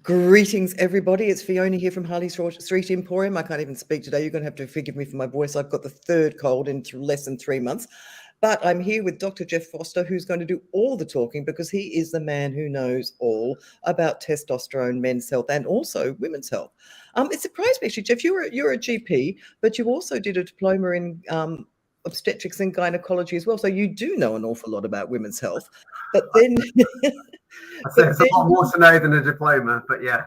Greetings, everybody. It's Fiona here from Harley Street Emporium. I can't even speak today. You're going to have to forgive me for my voice. I've got the third cold in less than 3 months. But I'm here with Dr. Jeff Foster, who's going to do all the talking because he is the man who knows all about testosterone, men's health, and also women's health. It surprised me, actually, Jeff, you're a GP, but you also did a diploma in obstetrics and gynecology as well. So you do know an awful lot about women's health. But then... I'd say there's a lot more to know than a diploma, but yeah.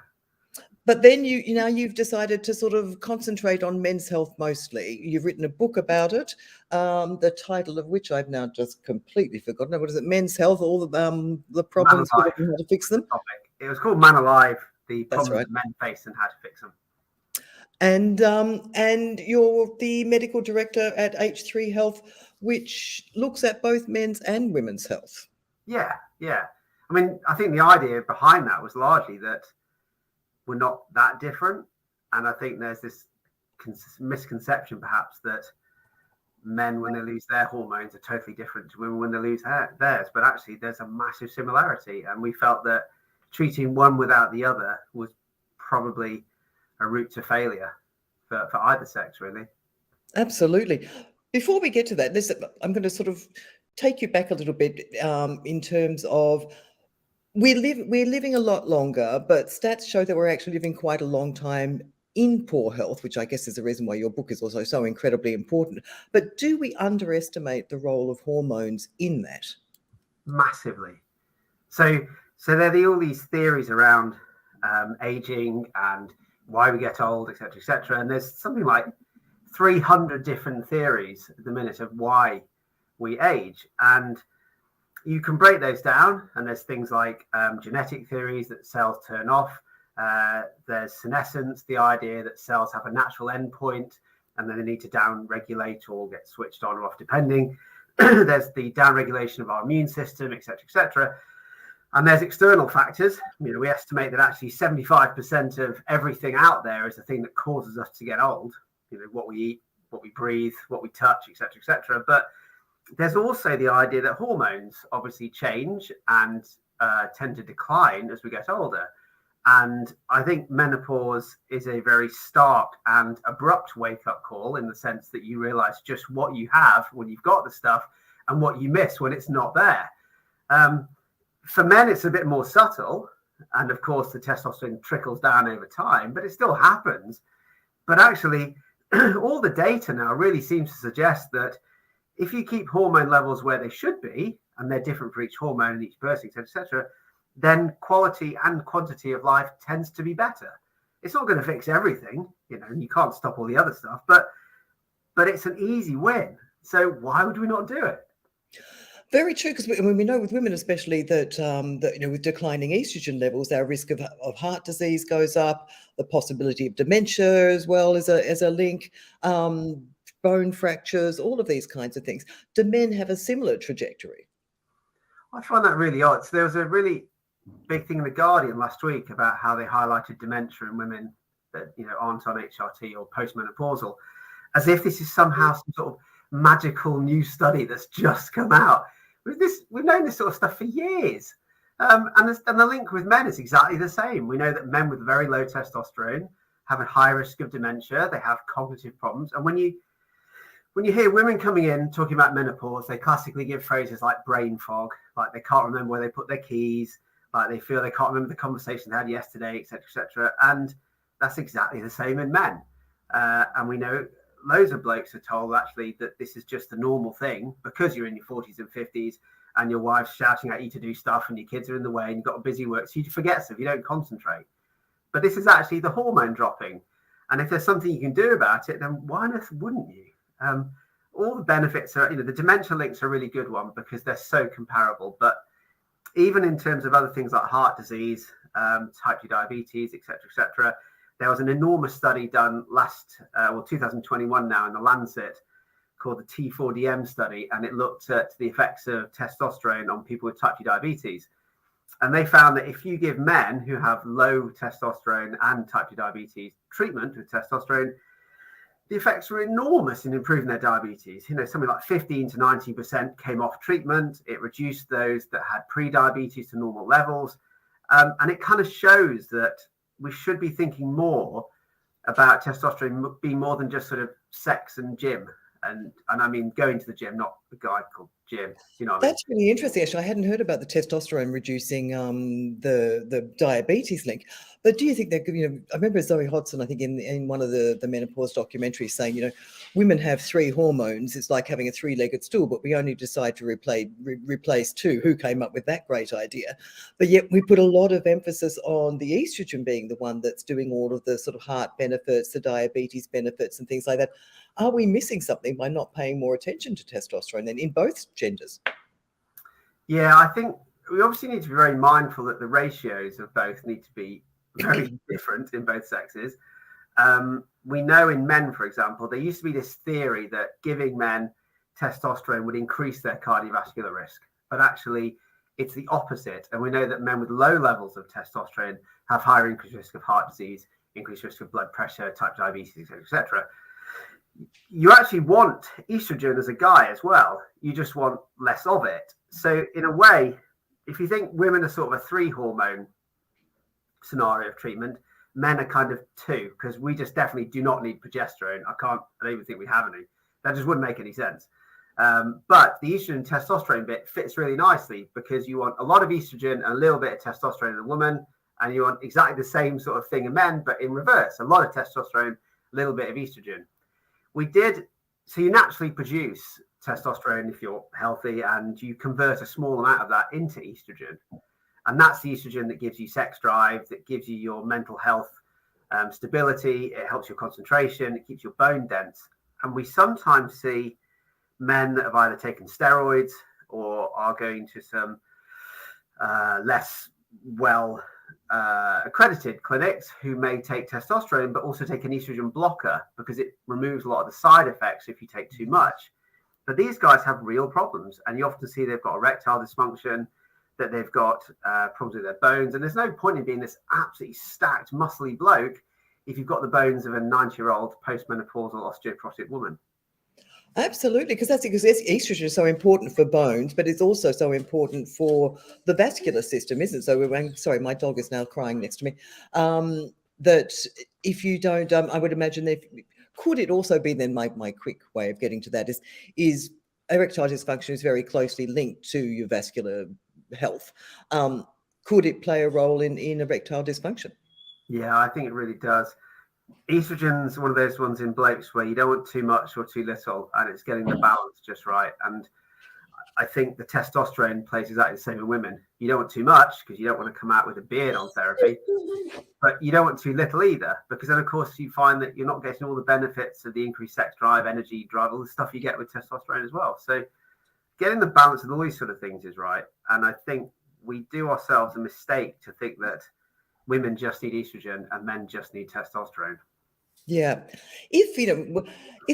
But then you've decided to sort of concentrate on men's health mostly. You've written a book about it, the title of which I've now just completely forgotten. What is it? Men's Health, all the problems with it and how to fix them. It was called Man Alive, the That's problems right. that men face and how to fix them. And you're the medical director at H3 Health, which looks at both men's and women's health. Yeah. I mean, I think the idea behind that was largely that we're not that different. And I think there's this misconception, perhaps, that men, when they lose their hormones, are totally different to women when they lose theirs. But actually, there's a massive similarity. And we felt that treating one without the other was probably a route to failure for either sex, really. Absolutely. Before we get to that, I'm going to sort of take you back a little bit in terms of we're living a lot longer, but stats show that we're actually living quite a long time in poor health, which I guess is the reason why your book is also so incredibly important. But do we underestimate the role of hormones in that? Massively. So there are all these theories around aging and why we get old, etc., etc. And there's something like 300 different theories at the minute of why we age. And you can break those down, and there's things like genetic theories that cells turn off. There's senescence, the idea that cells have a natural endpoint and then they need to down-regulate or get switched on or off depending. There's the down-regulation of our immune system, etc., etc. And there's external factors. We estimate that actually 75% of everything out there is the thing that causes us to get old. What we eat, what we breathe, what we touch, etc., etc. But there's also the idea that hormones obviously change and tend to decline as we get older. And I think menopause is a very stark and abrupt wake-up call in the sense that you realize just what you have when you've got the stuff and what you miss when it's not there. For men, it's a bit more subtle. And of course, the testosterone trickles down over time, but it still happens. But actually, all the data now really seems to suggest that if you keep hormone levels where they should be, and they're different for each hormone and each person, etc., then quality and quantity of life tends to be better. It's not going to fix everything, and you can't stop all the other stuff, but it's an easy win. So why would we not do it? Very true, because we know with women especially that with declining estrogen levels, our risk of heart disease goes up, the possibility of dementia as well as a link. Bone fractures, all of these kinds of things. Do men have a similar trajectory? I find that really odd. So there was a really big thing in The Guardian last week about how they highlighted dementia in women that aren't on HRT or postmenopausal, as if this is somehow some sort of magical new study that's just come out. We've known this sort of stuff for years. And the link with men is exactly the same. We know that men with very low testosterone have a high risk of dementia. They have cognitive problems. And when you hear women coming in talking about menopause, they classically give phrases like brain fog, like they can't remember where they put their keys, like they feel they can't remember the conversation they had yesterday, etc., etc. And that's exactly the same in men. And we know loads of blokes are told actually that this is just a normal thing because you're in your 40s and 50s and your wife's shouting at you to do stuff and your kids are in the way and you've got a busy work, so you forget stuff, you don't concentrate. But this is actually the hormone dropping. And if there's something you can do about it, then why on earth wouldn't you? All the benefits are, the dementia links are a really good one because they're so comparable. But even in terms of other things like heart disease, type 2 diabetes, etc., there was an enormous study done 2021 now in the Lancet called the T4DM study, and it looked at the effects of testosterone on people with type 2 diabetes. And they found that if you give men who have low testosterone and type 2 diabetes treatment with testosterone, the effects were enormous in improving their diabetes. Something like 15 to 19% came off treatment. It reduced those that had pre-diabetes to normal levels. And it kind of shows that we should be thinking more about testosterone being more than just sort of sex and gym. And I mean, going to the gym, not a guy called Jim. You know what I mean? That's really interesting. Actually, I hadn't heard about the testosterone reducing the diabetes link. But do you think that, I remember Zoe Hodgson, I think in one of the menopause documentaries saying, women have three hormones. It's like having a three-legged stool, but we only decide to replace two. Who came up with that great idea? But yet we put a lot of emphasis on the estrogen being the one that's doing all of the sort of heart benefits, the diabetes benefits and things like that. Are we missing something by not paying more attention to testosterone then in both genders? Yeah, I think we obviously need to be very mindful that the ratios of both need to be very different in both sexes. We know in men, for example, there used to be this theory that giving men testosterone would increase their cardiovascular risk, but actually it's the opposite. And we know that men with low levels of testosterone have higher increased risk of heart disease, increased risk of blood pressure, type diabetes, etc., etc. You actually want estrogen as a guy as well. You just want less of it. So in a way, if you think women are sort of a 3 hormone scenario of treatment, men are kind of 2, because we just definitely do not need progesterone. I don't even think we have any. That just wouldn't make any sense. But the estrogen and testosterone bit fits really nicely, because you want a lot of estrogen and a little bit of testosterone in a woman, and you want exactly the same sort of thing in men, but in reverse. A lot of testosterone, a little bit of estrogen. So you naturally produce testosterone if you're healthy, and you convert a small amount of that into estrogen. And that's the estrogen that gives you sex drive, that gives you your mental health stability. It helps your concentration. It keeps your bone dense. And we sometimes see men that have either taken steroids or are going to some less well accredited clinics who may take testosterone but also take an estrogen blocker, because it removes a lot of the side effects if you take too much. But these guys have real problems, and you often see they've got erectile dysfunction, that they've got problems with their bones. And there's no point in being this absolutely stacked, muscly bloke if you've got the bones of a 90-year-old postmenopausal osteoporotic woman. Absolutely, because estrogen is so important for bones, but it's also so important for the vascular system, isn't it? So sorry, my dog is now crying next to me. That if you don't, I would imagine that could it also be then my quick way of getting to that is erectile dysfunction is very closely linked to your vascular health. Could it play a role in erectile dysfunction? Yeah, I think it really does. Estrogen's one of those ones in blokes where you don't want too much or too little, and it's getting the balance just right. And I think the testosterone plays exactly the same in women. You don't want too much because you don't want to come out with a beard on therapy, but you don't want too little either, because then of course you find that you're not getting all the benefits of the increased sex drive, energy drive, all the stuff you get with testosterone as well. So getting the balance of all these sort of things is right. And I think we do ourselves a mistake to think that women just need estrogen and men just need testosterone. Yeah. If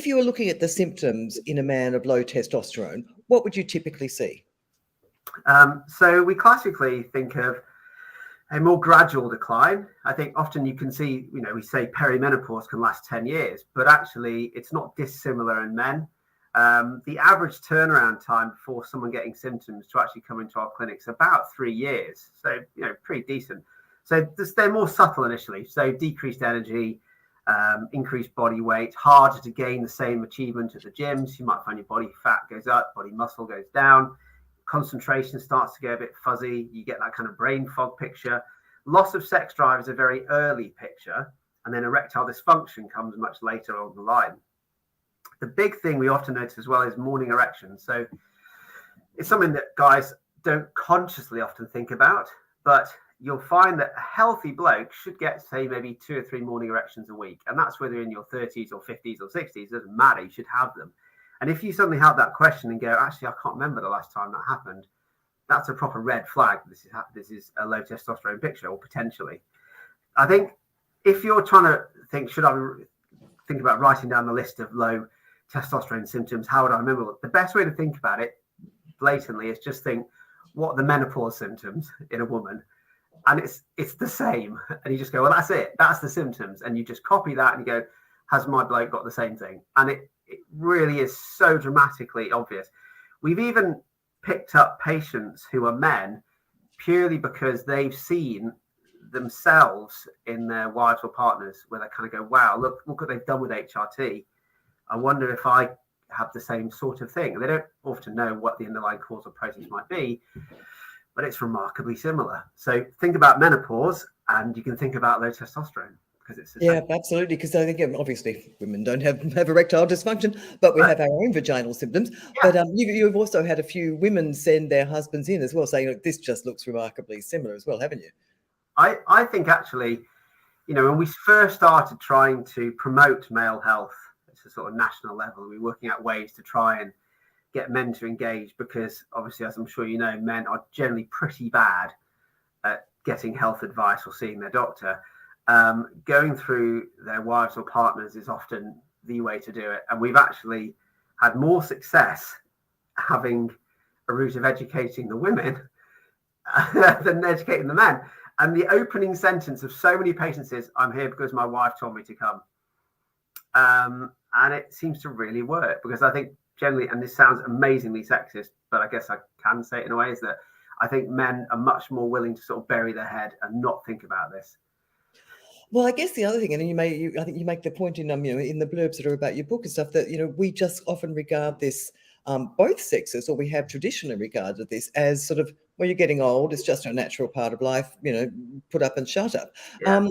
you were looking at the symptoms in a man of low testosterone, what would you typically see? So we classically think of a more gradual decline. I think often you can see, we say perimenopause can last 10 years, but actually it's not dissimilar in men. The average turnaround time for someone getting symptoms to actually come into our clinics is about 3 years. So, pretty decent. So they're more subtle initially. So decreased energy, increased body weight, harder to gain the same achievement at the gyms. You might find your body fat goes up, body muscle goes down, concentration starts to go a bit fuzzy. You get that kind of brain fog picture. Loss of sex drive is a very early picture, and then erectile dysfunction comes much later on the line. The big thing we often notice as well is morning erections. So it's something that guys don't consciously often think about, but you'll find that a healthy bloke should get, say, maybe 2 or 3 morning erections a week. And that's whether you're in your 30s or 50s or 60s, it doesn't matter, you should have them. And if you suddenly have that question and go, actually, I can't remember the last time that happened, that's a proper red flag. This is a low testosterone picture, or potentially. I think if you're trying to think, should I think about writing down the list of low testosterone symptoms, how would I remember? The best way to think about it blatantly is just think, what are the menopause symptoms in a woman? And it's the same. And you just go, well, that's it. That's the symptoms. And you just copy that and you go, has my bloke got the same thing? And it really is so dramatically obvious. We've even picked up patients who are men purely because they've seen themselves in their wives or partners where they kind of go, wow, look what they've done with HRT. I wonder if I have the same sort of thing. And they don't often know what the underlying causal process might be, but it's remarkably similar. So think about menopause and you can think about low testosterone because it's the Yeah, same. absolutely. Because I think obviously women don't have erectile dysfunction, but we have our own vaginal symptoms. Yeah. But you've also had a few women send their husbands in as well, saying, look, this just looks remarkably similar as well, haven't you? I think actually, when we first started trying to promote male health at a sort of national level, we were working out ways to try and get men to engage because obviously, as I'm sure you know, men are generally pretty bad at getting health advice or seeing their doctor. Going through their wives or partners is often the way to do it. And we've actually had more success having a route of educating the women than educating the men. And the opening sentence of so many patients is, I'm here because my wife told me to come. And it seems to really work because I think generally, and this sounds amazingly sexist, but I guess I can say it in a way, is that I think men are much more willing to sort of bury their head and not think about this. Well, I guess the other thing, and I think you make the point in in the blurbs that are about your book and stuff that we just often regard this, both sexes, or we have traditionally regarded this as sort of, well, you're getting old, it's just a natural part of life, put up and shut up. Yeah.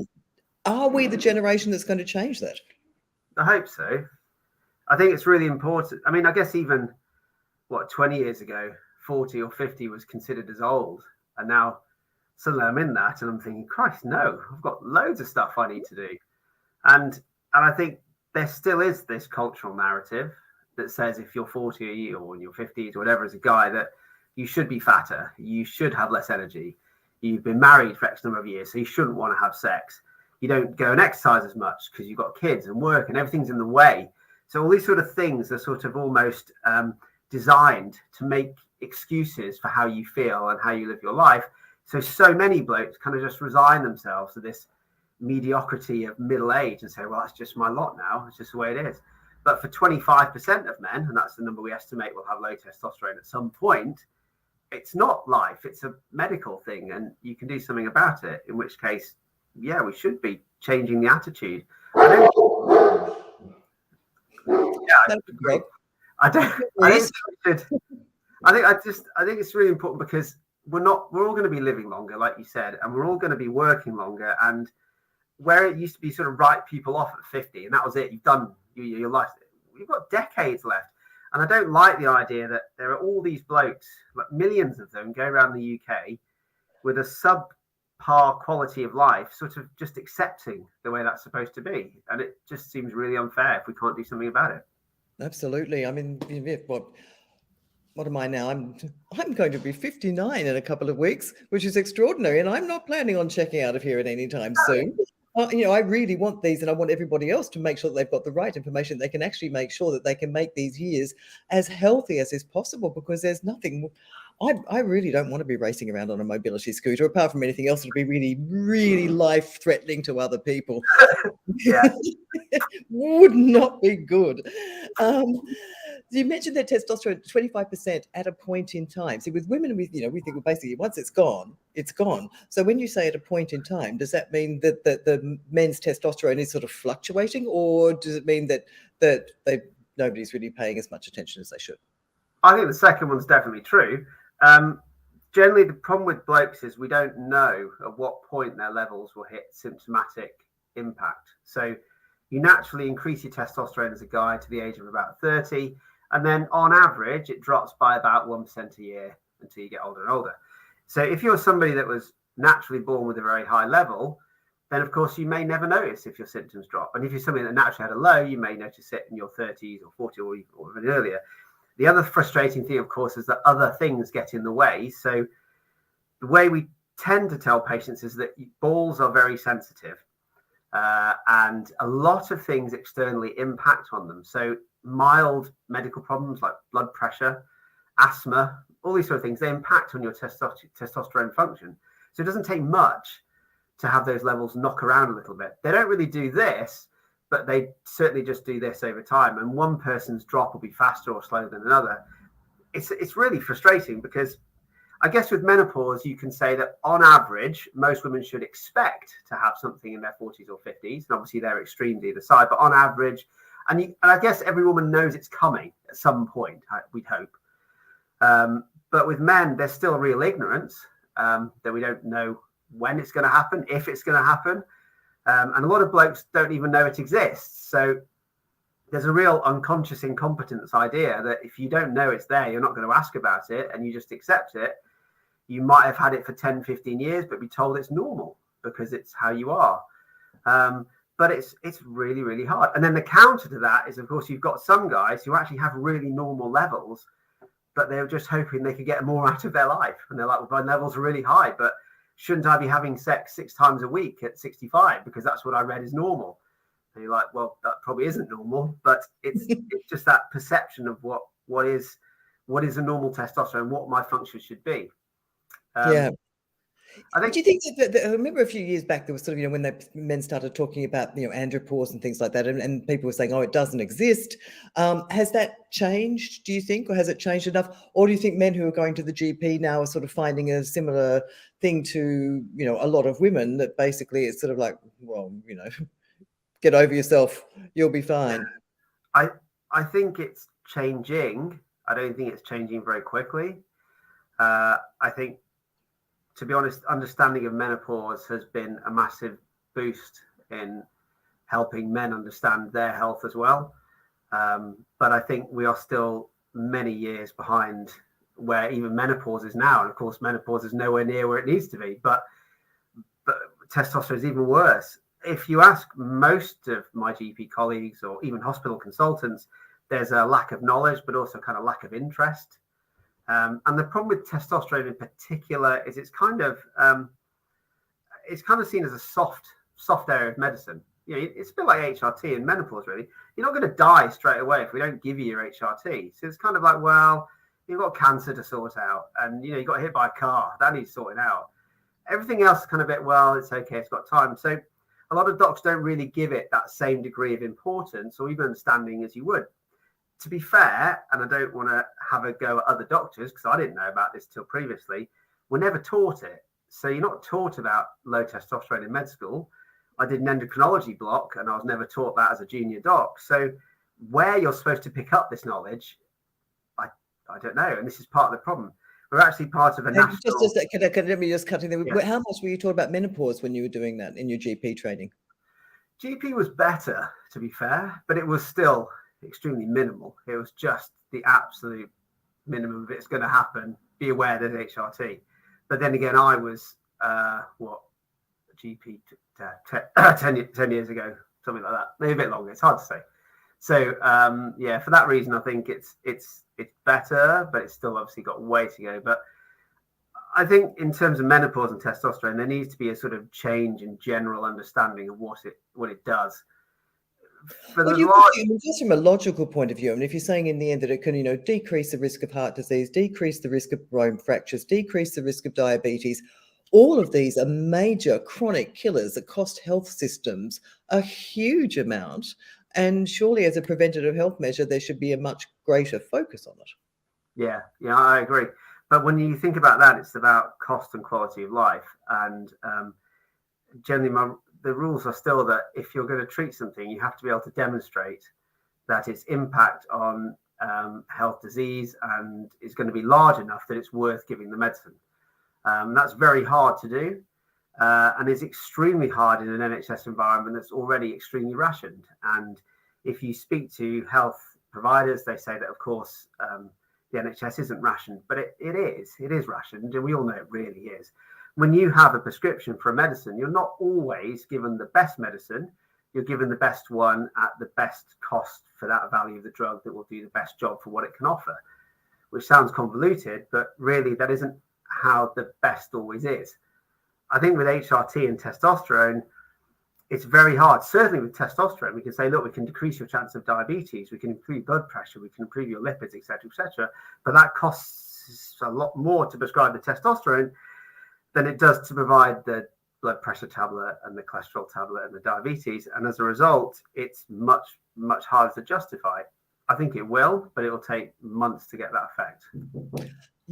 Are we the generation that's going to change that? I hope so. I think it's really important. I mean, I guess even 20 years ago, 40 or 50 was considered as old, and now suddenly I'm in that and I'm thinking, Christ, no, I've got loads of stuff I need to do. And I think there still is this cultural narrative that says if you're 40 or in your 50s or whatever as a guy, that you should be fatter, you should have less energy, you've been married for X number of years, so you shouldn't want to have sex. You don't go and exercise as much because you've got kids and work and everything's in the way. So all these sort of things are sort of almost designed to make excuses for how you feel and how you live your life. So many blokes kind of just resign themselves to this mediocrity of middle age and say, well, that's just my lot now. It's just the way it is. But for 25% of men, and that's the number we estimate will have low testosterone at some point, it's not life. It's a medical thing and you can do something about it, in which case, yeah, we should be changing the attitude. I agree. I think it's really important because we're all going to be living longer, like you said, and we're all going to be working longer. And where it used to be sort of write people off at 50 and that was it, you've done your life, you've got decades left. And I don't like the idea that there are all these blokes, like millions of them, go around the UK with a subpar quality of life, sort of just accepting the way that's supposed to be. And it just seems really unfair if we can't do something about it. Absolutely. I mean, what am I now? I'm going to be 59 in a couple of weeks, which is extraordinary. And I'm not planning on checking out of here at any time soon. I really want these, and I want everybody else to make sure that they've got the right information. They can actually make sure that they can make these years as healthy as is possible, because there's nothing. I really don't want to be racing around on a mobility scooter. Apart from anything else, it'll be really, really life-threatening to other people. Yeah. Would not be good. You mentioned that testosterone 25% at a point in time. See, with women, we think, well, basically once it's gone, it's gone. So when you say at a point in time, does that mean that the men's testosterone is sort of fluctuating, or does it mean that nobody's really paying as much attention as they should? I think the second one's definitely true. Generally, the problem with blokes is we don't know at what point their levels will hit symptomatic impact. So you naturally increase your testosterone as a guy to the age of about 30. And then on average, it drops by about 1% a year until you get older and older. So if you're somebody that was naturally born with a very high level, then of course you may never notice if your symptoms drop. And if you're somebody that naturally had a low, you may notice it in your 30s or 40 or even earlier. The other frustrating thing, of course, is that other things get in the way. So the way we tend to tell patients is that balls are very sensitive. And a lot of things externally impact on them. So mild medical problems like blood pressure, asthma, all these sort of things, they impact on your testosterone function. So it doesn't take much to have those levels knock around a little bit. They don't really do this, but they certainly just do this over time. And one person's drop will be faster or slower than another. It's really frustrating because I guess with menopause, you can say that on average, most women should expect to have something in their 40s or 50s. And obviously, they're extremes either side. But on average, and I guess every woman knows it's coming at some point, we'd hope. But with men, there's still real ignorance that we don't know when it's going to happen, if it's going to happen. And a lot of blokes don't even know it exists. So there's a real unconscious incompetence idea that if you don't know it's there, you're not going to ask about it and you just accept it. You might have had it for 10, 15 years, but be told it's normal because it's how you are. But it's really, really hard. And then the counter to that is, of course, you've got some guys who actually have really normal levels, but they're just hoping they could get more out of their life. And they're like, well, my levels are really high, but shouldn't I be having sex 6 times a week at 65? Because that's what I read is normal. And you're like, well, that probably isn't normal, but it's just that perception of what is a normal testosterone, what my function should be. Yeah. I think. Do you think that I remember a few years back there was sort of, when men started talking about, andropause and things like that, and people were saying, oh, it doesn't exist. Has that changed, do you think, or has it changed enough? Or do you think men who are going to the GP now are sort of finding a similar thing to, a lot of women, that basically it's sort of like, well, get over yourself, you'll be fine? I think it's changing. I don't think it's changing very quickly. I think, to be honest, understanding of menopause has been a massive boost in helping men understand their health as well. But I think we are still many years behind where even menopause is now. And of course, menopause is nowhere near where it needs to be. But testosterone is even worse. If you ask most of my GP colleagues or even hospital consultants, there's a lack of knowledge, but also kind of lack of interest. And the problem with testosterone in particular is it's kind of seen as a soft area of medicine. It's a bit like HRT in menopause, really. You're not going to die straight away if we don't give you your HRT. So it's kind of like, well, you've got cancer to sort out, and you got hit by a car, that needs sorting out. Everything else is kind of a bit, well, it's okay, it's got time. So a lot of doctors don't really give it that same degree of importance or even understanding as you would. To be fair, and I don't want to have a go at other doctors because I didn't know about this till previously, we're never taught it. So you're not taught about low testosterone in med school. I did an endocrinology block and I was never taught that as a junior doc. So where you're supposed to pick up this knowledge, I don't know. And this is part of the problem. We're actually part of a national... Let me just cut in there. Yeah. How much were you taught about menopause when you were doing that in your GP training? GP was better, to be fair, but it was still extremely minimal. It was just the absolute minimum of it's going to happen. Be aware there's HRT. But then again, I was GP 10 years ago, something like that, maybe a bit longer. It's hard to say. So for that reason, I think it's better, but it's still obviously got way to go. But I think in terms of menopause and testosterone, there needs to be a sort of change in general understanding of what it does. Just from a logical point of view, if you're saying in the end that it can, decrease the risk of heart disease, decrease the risk of bone fractures, decrease the risk of diabetes, all of these are major chronic killers that cost health systems a huge amount. And surely as a preventative health measure, there should be a much greater focus on it. Yeah, I agree. But when you think about that, it's about cost and quality of life. And generally, the rules are still that if you're going to treat something, you have to be able to demonstrate that its impact on health disease and is going to be large enough that it's worth giving the medicine. That's very hard to do and is extremely hard in an NHS environment that's already extremely rationed. And if you speak to health providers, they say that, of course, the NHS isn't rationed, but it is rationed, and we all know it really is. When you have a prescription for a medicine, you're not always given the best medicine. You're given the best one at the best cost for that value of the drug that will do the best job for what it can offer, which sounds convoluted, but really that isn't how the best always is. I think with HRT and testosterone, it's very hard. Certainly with testosterone, we can say, look, we can decrease your chance of diabetes, we can improve blood pressure, we can improve your lipids, etc., but that costs a lot more to prescribe the testosterone than it does to provide the blood pressure tablet and the cholesterol tablet and the diabetes. And as a result, it's much, much harder to justify. I think it will, but it will take months to get that effect.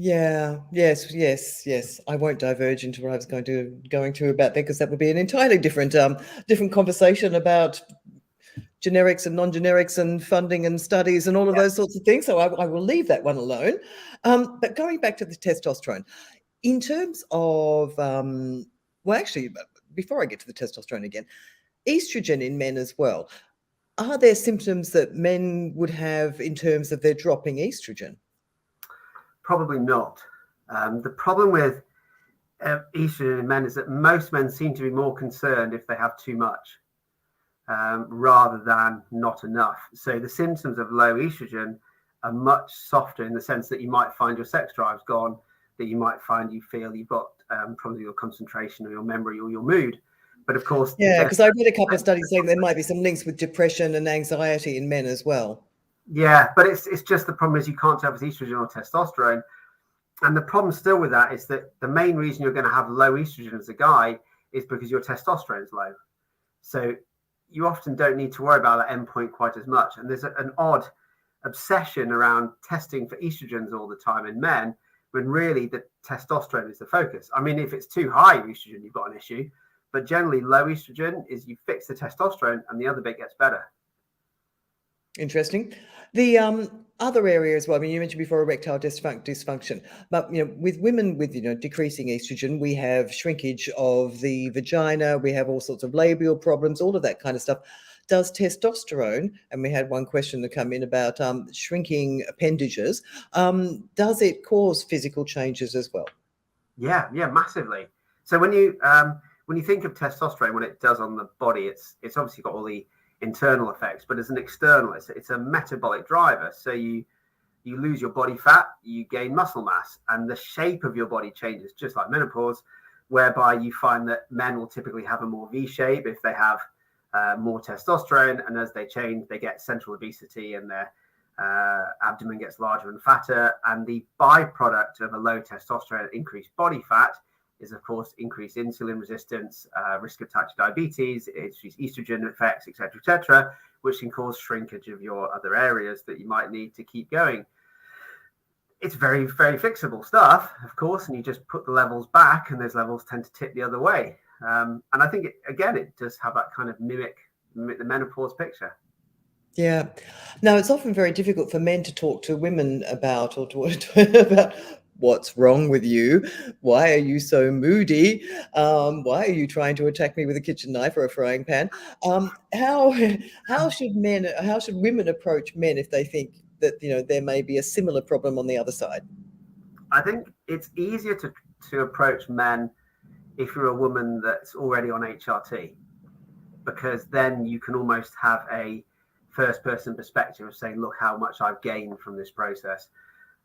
Yeah, yes. I won't diverge into what I was going to about that, because that would be an entirely different conversation about generics and non-generics and funding and studies and all of Yeah. those sorts of things. So I will leave that one alone. But going back to the testosterone, in terms of well, actually, before I get to the testosterone again, estrogen in men as well. Are there symptoms that men would have in terms of their dropping estrogen? Probably not. The problem with estrogen in men is that most men seem to be more concerned if they have too much rather than not enough. So the symptoms of low estrogen are much softer, in the sense that you might find your sex drive's gone, that you might find you feel you've got probably your concentration or your memory or your mood. But of course, Yeah, because I read a couple of studies saying there might be some links with depression and anxiety in men as well. yeah, but it's just, the problem is you can't tell if it's estrogen or testosterone. And the problem still with that is that the main reason you're going to have low estrogen as a guy is because your testosterone is low. So you often don't need to worry about that endpoint quite as much. And there's an odd obsession around testing for estrogens all the time in men, when really the testosterone is the focus. I mean, if it's too high estrogen, you've got an issue. But generally, low estrogen is you fix the testosterone and the other bit gets better. Interesting. The other area as well, I mean, you mentioned before erectile dysfunction, but with women with decreasing estrogen, we have shrinkage of the vagina, we have all sorts of labial problems, all of that kind of stuff. Does testosterone, and we had one question that come in about shrinking appendages, does it cause physical changes as well? Yeah, massively. So when you think of testosterone, what it does on the body, it's obviously got all the internal effects, but as an external, it's a metabolic driver. So you lose your body fat, you gain muscle mass, and the shape of your body changes, just like menopause, whereby you find that men will typically have a more V shape if they have more testosterone, and as they change, they get central obesity and their abdomen gets larger and fatter. And the byproduct of a low testosterone, increased body fat, is of course increased insulin resistance, risk of type 2 diabetes, increased estrogen effects, etc., which can cause shrinkage of your other areas that you might need to keep going. It's very, very fixable stuff, of course, and you just put the levels back, and those levels tend to tip the other way. And I think it does have that kind of mimic the menopause picture. Yeah. Now, it's often very difficult for men to talk to women about, or to about what's wrong with you? Why are you so moody? Why are you trying to attack me with a kitchen knife or a frying pan? How how should women approach men if they think that there may be a similar problem on the other side? I think it's easier to approach men if you're a woman that's already on HRT, because then you can almost have a first person perspective of saying, look how much I've gained from this process.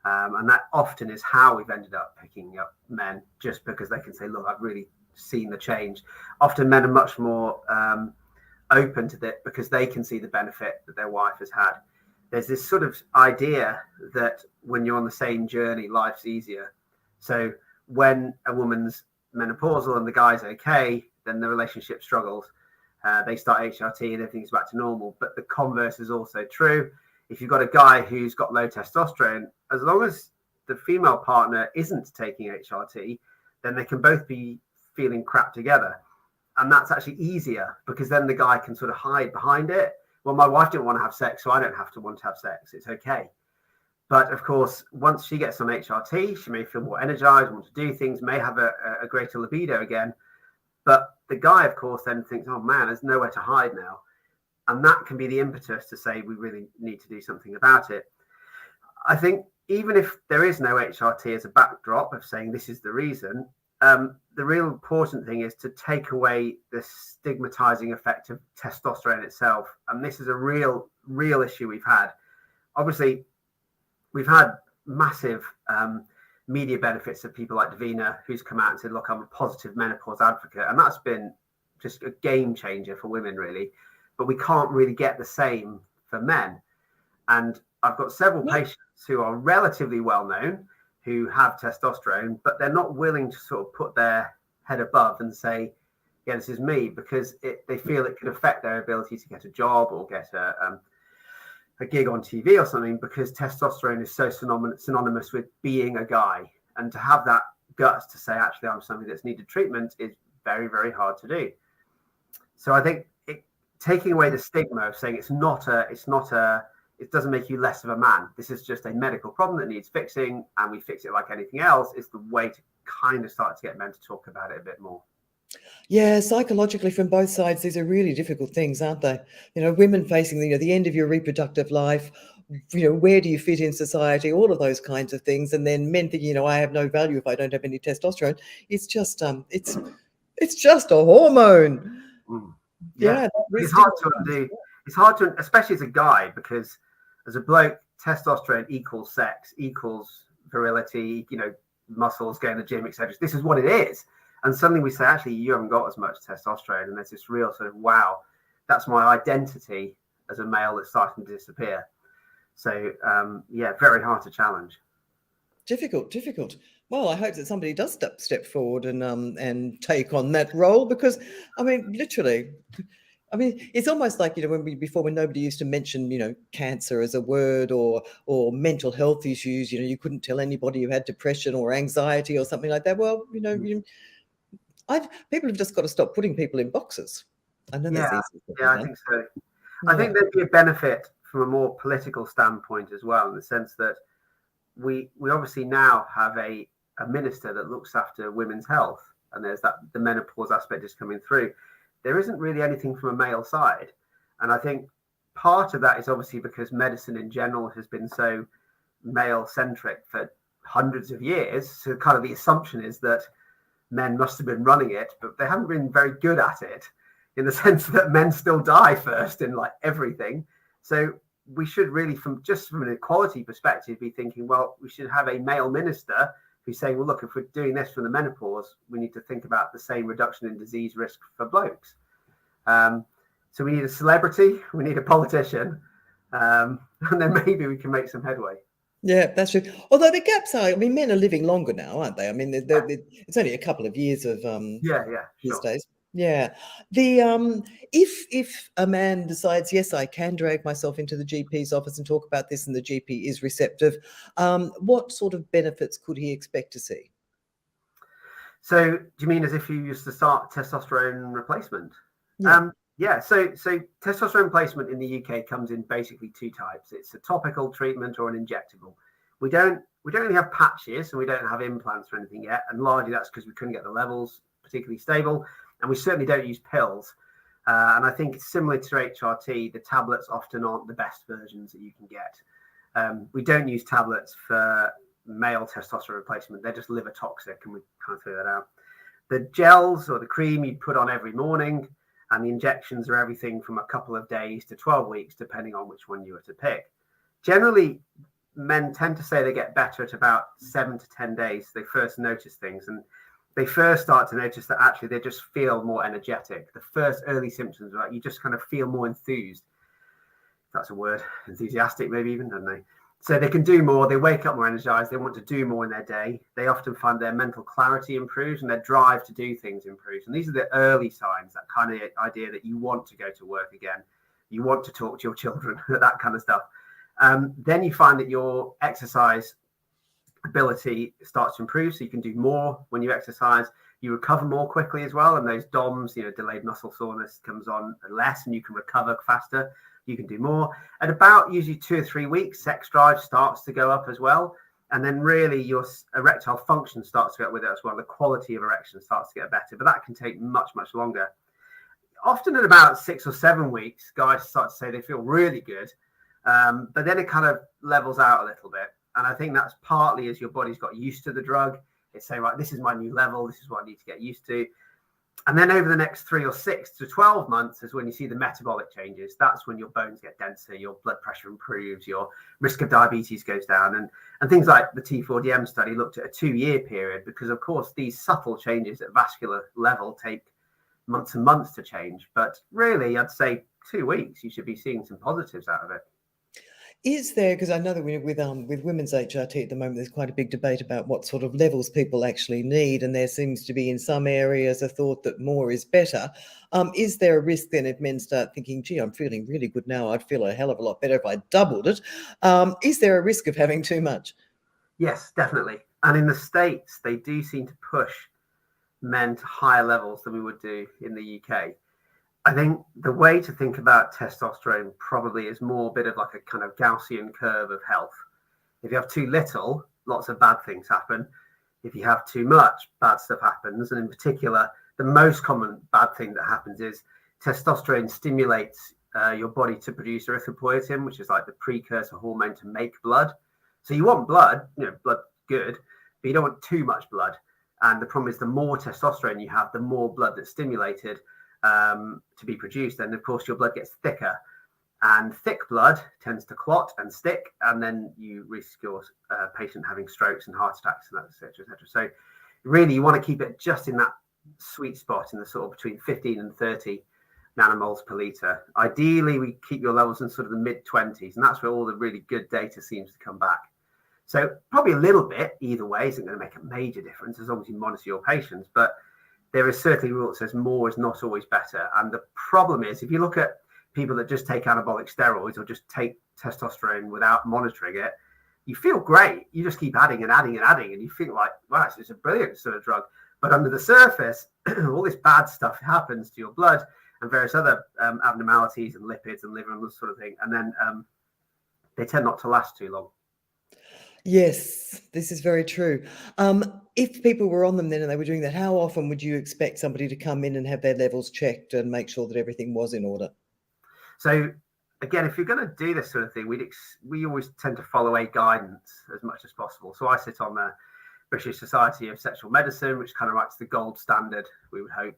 And that often is how we've ended up picking up men, just because they can say, look, I've really seen the change. Often men are much more open to that because they can see the benefit that their wife has had. There's this sort of idea that when you're on the same journey, life's easier. So when a woman's menopausal and the guy's okay, then the relationship struggles. They start HRT and everything's back to normal. But the converse is also true. If you've got a guy who's got low testosterone, as long as the female partner isn't taking HRT, then they can both be feeling crap together. And that's actually easier, because then the guy can sort of hide behind it. Well, my wife didn't want to have sex, so I don't have to want to have sex. It's okay. But of course, once she gets on HRT, she may feel more energized, want to do things, may have a greater libido again. But the guy, of course, then thinks, oh man, there's nowhere to hide now. And that can be the impetus to say we really need to do something about it. I think even if there is no HRT as a backdrop of saying this is the reason, the real important thing is to take away the stigmatizing effect of testosterone itself. And this is a real issue we've had. Obviously, we've had massive media benefits of people like Davina, who's come out and said, look, I'm a positive menopause advocate. And that's been just a game changer for women, really. But we can't really get the same for men. And I've got several patients who are relatively well known, who have testosterone, but they're not willing to sort of put their head above and say, yeah, this is me, because they feel it could affect their ability to get a job or get a gig on TV or something, because testosterone is so synonymous with being a guy, and to have that guts to say, actually, I'm somebody that's needed treatment is very, very hard to do. So I think taking away the stigma of saying it doesn't make you less of a man. This is just a medical problem that needs fixing, and we fix it like anything else, is the way to kind of start to get men to talk about it a bit more. Yeah, psychologically from both sides, these are really difficult things, aren't they? Women facing the end of your reproductive life, where do you fit in society, all of those kinds of things. And then men thinking, I have no value if I don't have any testosterone. It's just, it's just a hormone. Yeah. It's hard to undo. It's hard to, especially as a guy, because as a bloke, testosterone equals sex, equals virility, muscles, going to the gym, etc. This is what it is. And suddenly we say, actually, you haven't got as much testosterone. And there's this real sort of, wow, that's my identity as a male that's starting to disappear. So, very hard to challenge. Difficult. Well, I hope that somebody does step forward and take on that role, because, literally, it's almost like, when nobody used to mention, cancer as a word, or mental health issues, you couldn't tell anybody you had depression or anxiety or something like that. Well, people have just got to stop putting people in boxes. I know that's easy. I think so. I think there'd be a benefit from a more political standpoint as well, in the sense that we obviously now have a minister that looks after women's health, and there's the menopause aspect is coming through. There isn't really anything from a male side. And I think part of that is obviously because medicine in general has been so male centric for hundreds of years. So kind of the assumption is that men must have been running it, but they haven't been very good at it, in the sense that men still die first in like everything. So we should really, from an equality perspective, be thinking, well, we should have a male minister who's saying, well, look, if we're doing this for the menopause, we need to think about the same reduction in disease risk for blokes. So we need a celebrity, we need a politician, and then maybe we can make some headway. Yeah, that's true. Although the gaps are, men are living longer now, aren't they? It's only a couple of years of these days. Yeah. If a man decides, yes, I can drag myself into the GP's office and talk about this, and the GP is receptive, what sort of benefits could he expect to see? So do you mean as if you used to start testosterone replacement? Yeah. So testosterone replacement in the UK comes in basically two types. It's a topical treatment or an injectable. We don't really have patches, and we don't have implants or anything yet. And largely that's because we couldn't get the levels particularly stable. And we certainly don't use pills. And I think similar to HRT, the tablets often aren't the best versions that you can get. We don't use tablets for male testosterone replacement. They're just liver toxic, and we can't figure that out. The gels or the cream you put on every morning, and the injections are everything from a couple of days to 12 weeks, depending on which one you were to pick. Generally, men tend to say they get better at about 7 to 10 days. They first notice things, and they first start to notice that actually they just feel more energetic. The first early symptoms are like you just kind of feel more enthused. That's a word, enthusiastic maybe even, don't they? So they can do more, they wake up more energized, they want to do more in their day. They often find their mental clarity improves and their drive to do things improves. And these are the early signs, that kind of idea that you want to go to work again, you want to talk to your children, that kind of stuff. Then you find that your exercise ability starts to improve, so you can do more when you exercise. You recover more quickly as well, and those DOMS, delayed muscle soreness, comes on less, and you can recover faster. You can do more. At about usually 2 or 3 weeks, sex drive starts to go up as well. And then really your erectile function starts to get with it as well. The quality of erection starts to get better, but that can take much, much longer. Often at about 6 or 7 weeks, guys start to say they feel really good. But then it kind of levels out a little bit. And I think that's partly as your body's got used to the drug. It's saying, right, this is my new level. This is what I need to get used to. And then over the next 3 or 6 to 12 months is when you see the metabolic changes. That's when your bones get denser, your blood pressure improves, your risk of diabetes goes down. And things like the T4DM study looked at a 2-year period, because, of course, these subtle changes at vascular level take months and months to change. But really, I'd say 2 weeks, you should be seeing some positives out of it. Is there, because I know that with women's HRT at the moment, there's quite a big debate about what sort of levels people actually need, and there seems to be in some areas a thought that more is better. Is there a risk then if men start thinking, gee, I'm feeling really good now, I'd feel a hell of a lot better if I doubled it? Is there a risk of having too much? Yes, definitely. And in the States, they do seem to push men to higher levels than we would do in the UK. I think the way to think about testosterone probably is more a bit of like a kind of Gaussian curve of health. If you have too little, lots of bad things happen. If you have too much, bad stuff happens. And in particular, the most common bad thing that happens is testosterone stimulates your body to produce erythropoietin, which is like the precursor hormone to make blood. So you want blood, blood good, but you don't want too much blood. And the problem is the more testosterone you have, the more blood that's stimulated to be produced. And of course, your blood gets thicker. And thick blood tends to clot and stick, and then you risk your patient having strokes and heart attacks and et cetera, et cetera. So really, you want to keep it just in that sweet spot in the sort of between 15 and 30 nanomoles per litre. Ideally, we keep your levels in sort of the mid-20s, and that's where all the really good data seems to come back. So probably a little bit either way isn't going to make a major difference as long as you monitor your patients, but there is certainly a rule that says more is not always better. And the problem is, if you look at people that just take anabolic steroids or just take testosterone without monitoring it, you feel great. You just keep adding and adding and adding, and you feel like, wow, it's a brilliant sort of drug. But under the surface, all this bad stuff happens to your blood and various other abnormalities and lipids and liver and this sort of thing. And then they tend not to last too long. Yes, this is very true. If people were on them then and they were doing that, how often would you expect somebody to come in and have their levels checked and make sure that everything was in order? So again, if you're going to do this sort of thing, we always tend to follow a guidance as much as possible. So I sit on the British Society of Sexual Medicine, which kind of writes the gold standard, we would hope,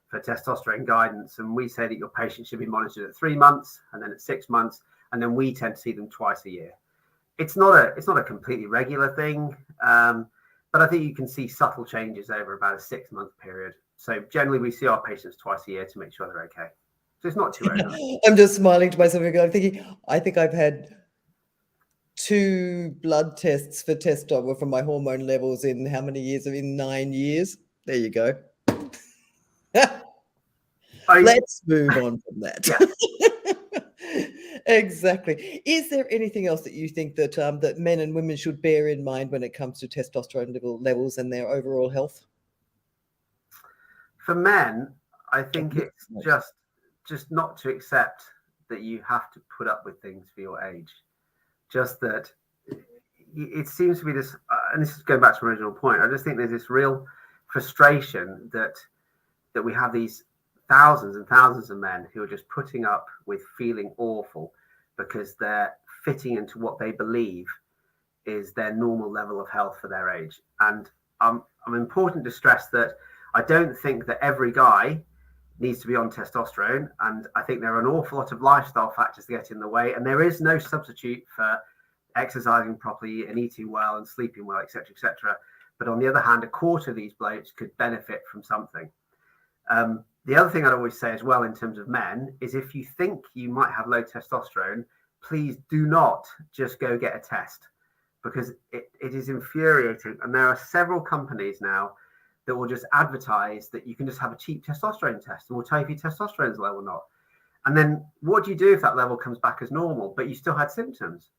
for testosterone guidance. And we say that your patient should be monitored at 3 months and then at 6 months. And then we tend to see them twice a year. It's not a completely regular thing, but I think you can see subtle changes over about a 6-month period. So generally, we see our patients twice a year to make sure they're okay. So it's not too early. I'm just smiling to myself. I'm thinking, I think I've had 2 blood tests for testosterone from my hormone levels in how many years? In 9 years. There you go. Let's move on from that. Yeah. Exactly. Is there anything else that you think that that men and women should bear in mind when it comes to testosterone levels and their overall health? For men, I think it's just not to accept that you have to put up with things for your age. Just that it seems to be this, and this is going back to my original point. I just think there's this real frustration that we have these thousands and thousands of men who are just putting up with feeling awful because they're fitting into what they believe is their normal level of health for their age. And I'm important to stress that I don't think that every guy needs to be on testosterone. And I think there are an awful lot of lifestyle factors that get in the way. And there is no substitute for exercising properly and eating well and sleeping well, etc., etc. But on the other hand, a quarter of these blokes could benefit from something. The other thing I'd always say as well in terms of men is if you think you might have low testosterone, please do not just go get a test because it is infuriating. And there are several companies now that will just advertise that you can just have a cheap testosterone test and we'll tell you if your testosterone is low or not. And then what do you do if that level comes back as normal, but you still had symptoms?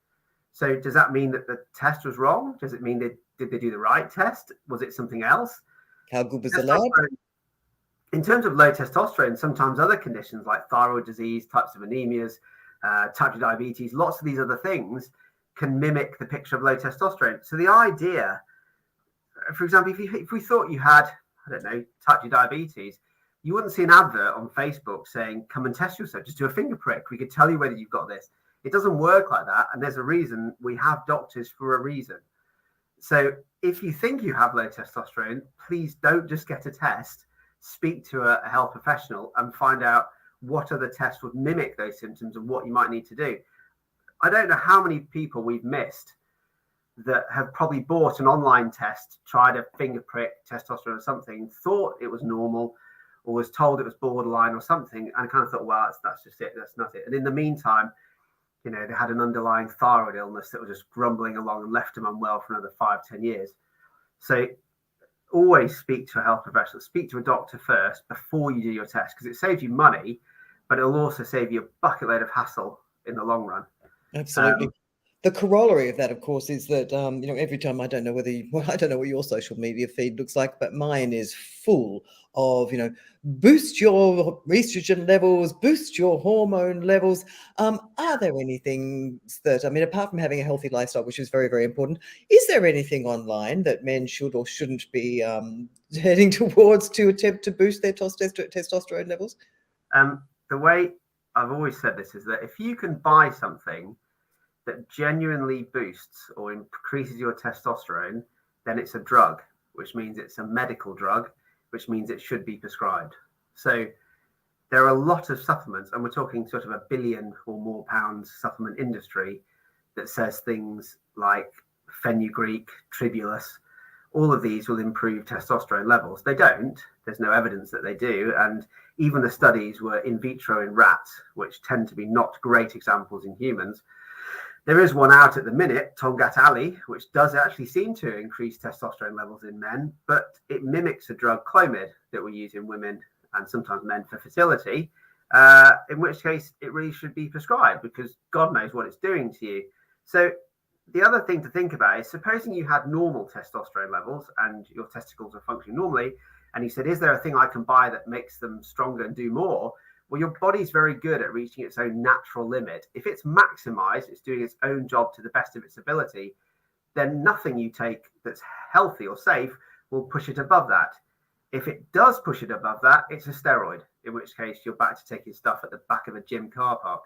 So does that mean that the test was wrong? Does it mean that did they do the right test? Was it something else? How good was the lab? In terms of low testosterone, sometimes other conditions like thyroid disease, types of anemias, type 2 diabetes, lots of these other things can mimic the picture of low testosterone. So the idea, for example, if we thought you had, I don't know, type 2 diabetes, you wouldn't see an advert on Facebook saying, come and test yourself, just do a finger prick. We could tell you whether you've got this. It doesn't work like that. And there's a reason we have doctors for a reason. So if you think you have low testosterone, please don't just get a test. Speak to a health professional and find out what other tests would mimic those symptoms and what you might need to do. I don't know how many people we've missed that have probably bought an online test, tried a finger prick, testosterone or something, thought it was normal or was told it was borderline or something, and kind of thought, well, that's just it, that's not it. And in the meantime, you know, they had an underlying thyroid illness that was just grumbling along and left them unwell for another 5-10 years. So always speak to a health professional, speak to a doctor first before you do your test, because it saves you money, but it'll also save you a bucket load of hassle in the long run. Absolutely. The corollary of that, of course, is that you know, every time, I don't know whether I don't know what your social media feed looks like, but mine is full of, you know, boost your estrogen levels, boost your hormone levels. Are there anything that, I mean, apart from having a healthy lifestyle, which is very, very important, is there anything online that men should or shouldn't be heading towards to attempt to boost their testosterone levels? The way I've always said this is that if you can buy something that genuinely boosts or increases your testosterone, then it's a drug, which means it's a medical drug, which means it should be prescribed. So there are a lot of supplements, and we're talking sort of £1 billion or more supplement industry that says things like fenugreek, tribulus, all of these will improve testosterone levels. They don't. There's no evidence that they do. And even the studies were in vitro in rats, which tend to be not great examples in humans. There is one out at the minute, Tongat Ali, which does actually seem to increase testosterone levels in men, but it mimics a drug, Clomid, that we use in women and sometimes men for fertility, in which case it really should be prescribed, because God knows what it's doing to you. So the other thing to think about is, supposing you had normal testosterone levels and your testicles are functioning normally, and you said, is there a thing I can buy that makes them stronger and do more? Well, your body's very good at reaching its own natural limit. If it's maximized, it's doing its own job to the best of its ability, then nothing you take that's healthy or safe will push it above that. If it does push it above that, it's a steroid, in which case you're back to taking stuff at the back of a gym car park,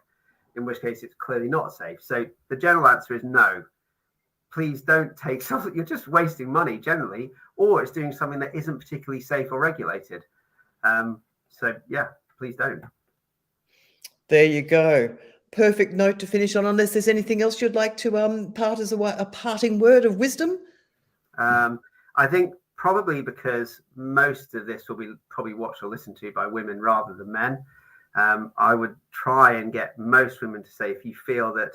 in which case it's clearly not safe. So the general answer is no. Please don't take something, you're just wasting money generally, or it's doing something that isn't particularly safe or regulated. So yeah, please don't. There you go. Perfect note to finish on, unless there's anything else you'd like to part as a parting word of wisdom. I think probably because most of this will be probably watched or listened to by women rather than men. I would try and get most women to say, if you feel that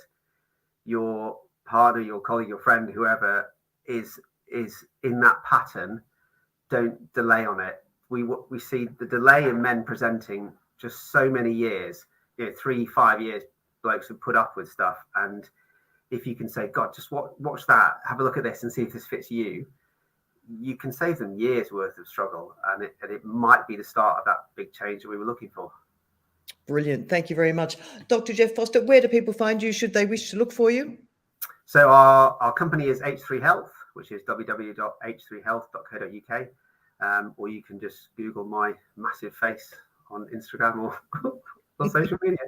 your partner, your colleague, your friend, whoever is in that pattern, don't delay on it. We see the delay in men presenting just so many years, 3-5 years, blokes have put up with stuff. And if you can say, God, just watch that, have a look at this and see if this fits you, you can save them years worth of struggle. And it might be the start of that big change that we were looking for. Brilliant. Thank you very much. Dr. Jeff Foster, where do people find you should they wish to look for you? So our company is H3 Health, which is www.h3health.co.uk. Or you can just Google my massive face on Instagram or social media.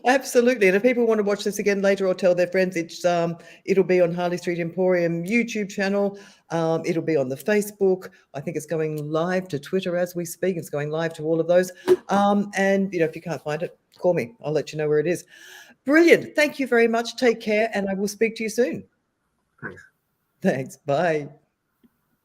Absolutely. And if people want to watch this again later or tell their friends, it'll be on Harley Street Emporium YouTube channel. It'll be on the Facebook. I think it's going live to Twitter as we speak. It's going live to all of those. And if you can't find it, call me. I'll let you know where it is. Brilliant. Thank you very much. Take care, and I will speak to you soon. Thanks. Thanks. Bye.